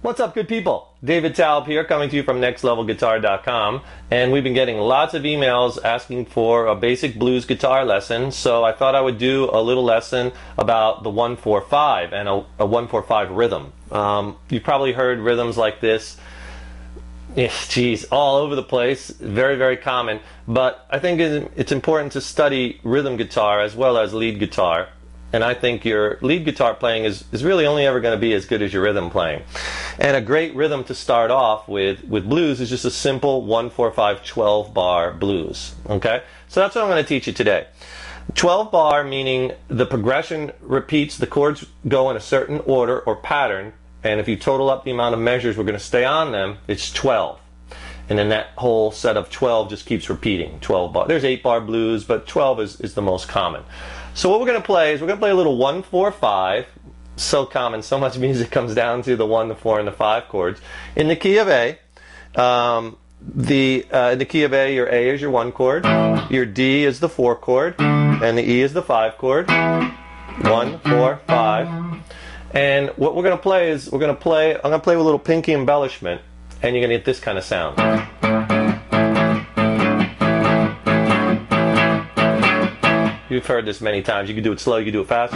What's up, good people? David Taub here, coming to you from nextlevelguitar.com, and we've been getting lots of emails asking for a basic blues guitar lesson, so I thought I would do a little lesson about the 1-4-5 and a 1-4-5 rhythm. You've probably heard rhythms like this, all over the place, very, very common, but I think it's important to study rhythm guitar as well as lead guitar. And I think your lead guitar playing is really only ever going to be as good as your rhythm playing. And a great rhythm to start off with blues is just a simple 1-4-5 12 bar blues. Okay? So that's what I'm going to teach you today. 12 bar meaning the progression repeats, the chords go in a certain order or pattern, and if you total up the amount of measures we're going to stay on them, it's 12. And then that whole set of 12 just keeps repeating. 12 bar. There's 8 bar blues, but 12 is the most common. So what we're going to play is we're going to play a little 1-4-5. So common, so much music comes down to the 1, the 4, and the 5 chords. In the key of A, in the key of A, your A is your 1 chord, your D is the 4 chord, and the E is the 5 chord. 1, 4, 5. And what we're going to play is I'm going to play with a little pinky embellishment, and you're going to get this kind of sound. You've heard this many times. You can do it slow, you can do it fast.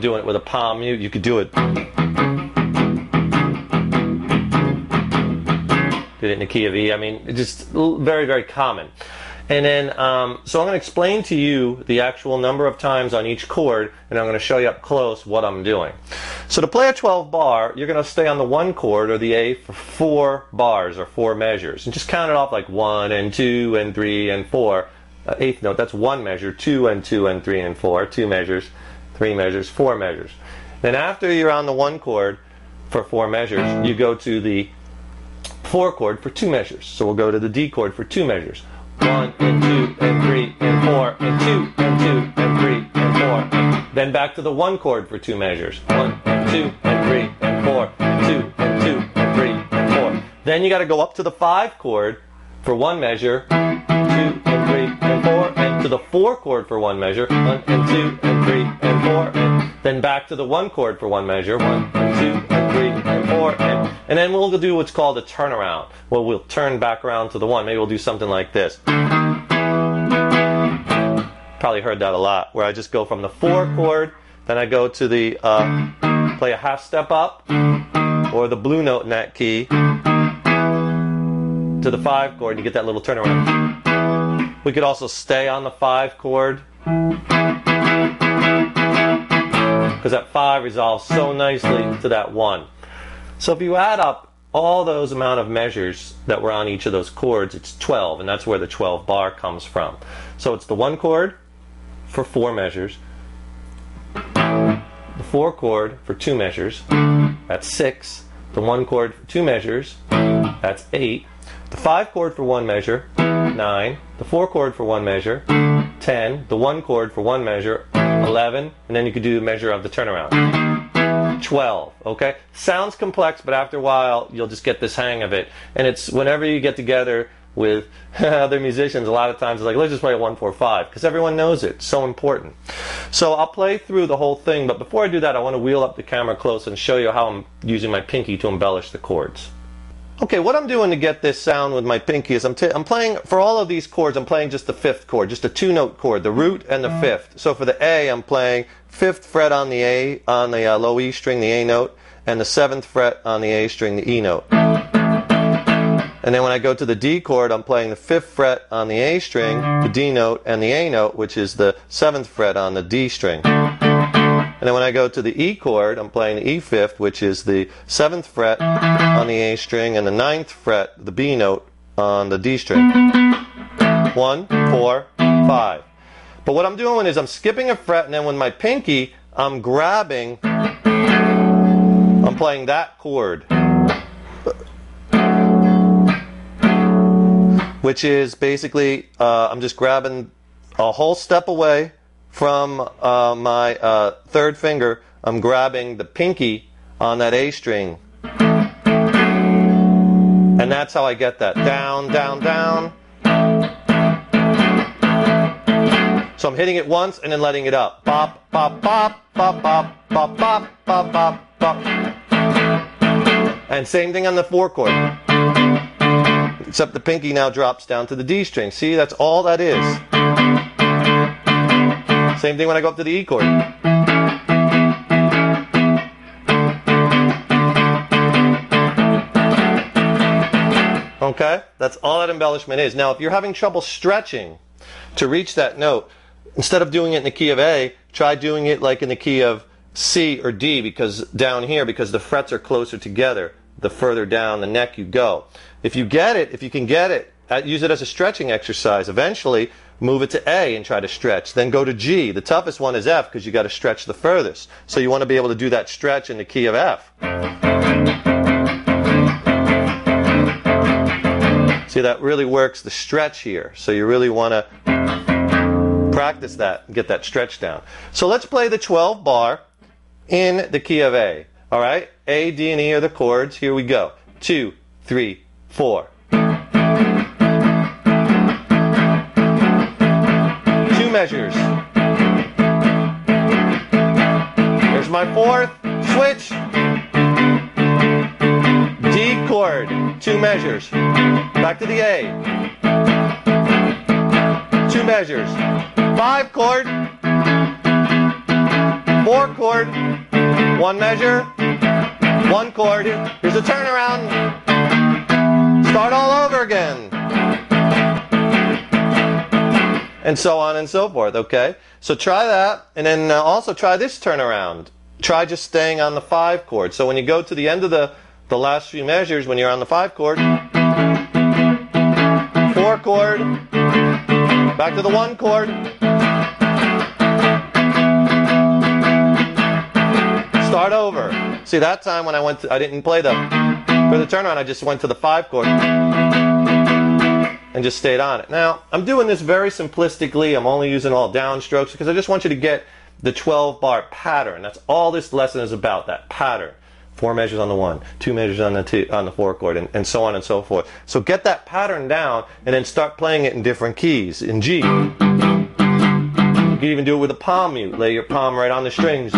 Doing it with a palm mute, you could do it. Did it in the key of E. I mean, it's just very, very common. And then, so I'm going to explain to you the actual number of times on each chord, and I'm going to show you up close what I'm doing. So to play a 12 bar, you're going to stay on the 1 chord or the A for 4 bars or 4 measures. And just count it off like 1 and 2 and 3 and 4. 8th note, that's 1 measure, 2 and 2 and 3 and 4. 2 measures, 3 measures, 4 measures. Then after you're on the 1 chord for 4 measures, you go to the 4 chord for 2 measures. So we'll go to the D chord for 2 measures. 1 and 2 and 3 and 4 and 2 and 2 and 3 and 4. Then back to the 1 chord for 2 measures. 1 and 2 and 3 and 4 and 2 and 2 and 3 and 4. Then you got to go up to the 5 chord for 1 measure. 2 and 3 and 4. And to the 4 chord for 1 measure. 1 and 2 and 3 and 4. And then back to the 1 chord for 1 measure. 1 and 2 and 3 and 4. And then we'll do what's called a turnaround. Well, we'll turn back around to the 1. Maybe we'll do something like this. Probably heard that a lot, where I just go from the 4 chord, then I go to the, play a half step up, or the blue note in that key, to the 5 chord, and you get that little turnaround. We could also stay on the 5 chord, because that 5 resolves so nicely to that 1. So if you add up all those amount of measures that were on each of those chords, it's 12, and that's where the 12 bar comes from. So it's the 1 chord for 4 measures, the 4 chord for 2 measures, that's 6, the 1 chord for 2 measures, that's 8, the 5 chord for 1 measure, 9, the 4 chord for 1 measure, 10, the 1 chord for 1 measure, 11, and then you could do the measure of the turnaround. 12, okay? Sounds complex, but after a while you'll just get this hang of it. And it's whenever you get together with other musicians, a lot of times it's like, let's just play a 1-4-5, because everyone knows it. It's so important. So I'll play through the whole thing, but before I do that, I want to wheel up the camera close and show you how I'm using my pinky to embellish the chords. Okay, what I'm doing to get this sound with my pinky is I'm playing, for all of these chords, I'm playing just the 5th chord, just a 2-note chord, the root and the 5th. So for the A, I'm playing 5th fret on the A, on the low E string, the A note, and the 7th fret on the A string, the E note. And then when I go to the D chord, I'm playing the 5th fret on the A string, the D note, and the A note, which is the 7th fret on the D string. And then when I go to the E chord, I'm playing the E 5th, which is the 7th fret on the A string, and the 9th fret, the B note, on the D string. 1, 4, 5. But what I'm doing is I'm skipping a fret, and then with my pinky, I'm grabbing, I'm playing that chord, which is basically, I'm just grabbing a whole step away from my 3rd finger. I'm grabbing the pinky on that A string. And that's how I get that. Down, down, down. So I'm hitting it once and then letting it up. Bop, bop, bop, bop, bop, bop, bop, bop, bop, bop. And same thing on the 4 chord. Except the pinky now drops down to the D string. See, that's all that is. Same thing when I go up to the E chord. Okay? That's all that embellishment is. Now, if you're having trouble stretching to reach that note, instead of doing it in the key of A, try doing it like in the key of C or D, because down here, because the frets are closer together, the further down the neck you go. If you get it, if you can get it, use it as a stretching exercise. Eventually, move it to A and try to stretch. Then go to G. The toughest one is F because you got to stretch the furthest. So you want to be able to do that stretch in the key of F. See, that really works the stretch here. So you really want to practice that and get that stretch down. So let's play the 12 bar in the key of A. All right? A, D, and E are the chords. Here we go. 2, 3, 4. 2 measures. Here's my 4th. Switch. D chord. 2 measures. Back to the A. 2 measures. 5 chord. 4 chord. 1 measure. 1 chord. Here's a turnaround. Start all over again. And so on and so forth, okay? So try that, and then also try this turnaround. Try just staying on the 5 chord. So when you go to the end of the last few measures, when you're on the 5 chord, 4 chord, back to the 1 chord, start over. See, that time when I didn't play for the turnaround, I just went to the 5 chord and just stayed on it. Now, I'm doing this very simplistically. I'm only using all downstrokes because I just want you to get the 12 bar pattern. That's all this lesson is about, that pattern. 4 measures on the 1, 2 measures on the 4 chord, and so on and so forth. So get that pattern down and then start playing it in different keys. In G, you can even do it with a palm mute. Lay your palm right on the strings.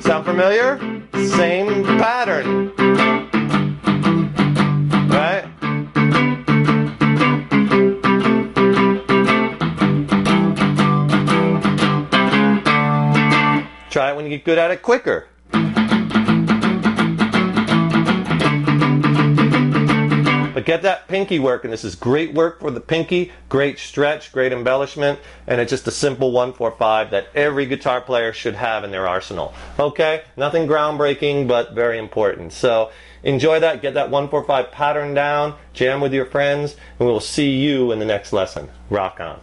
Sound familiar? Same pattern. Right? Try it when you get good at it quicker. But get that pinky working. This is great work for the pinky, great stretch, great embellishment, and it's just a simple 1-4-5 that every guitar player should have in their arsenal. Okay? Nothing groundbreaking, but very important. So enjoy that, get that 1-4-5 pattern down, jam with your friends, and we will see you in the next lesson. Rock on.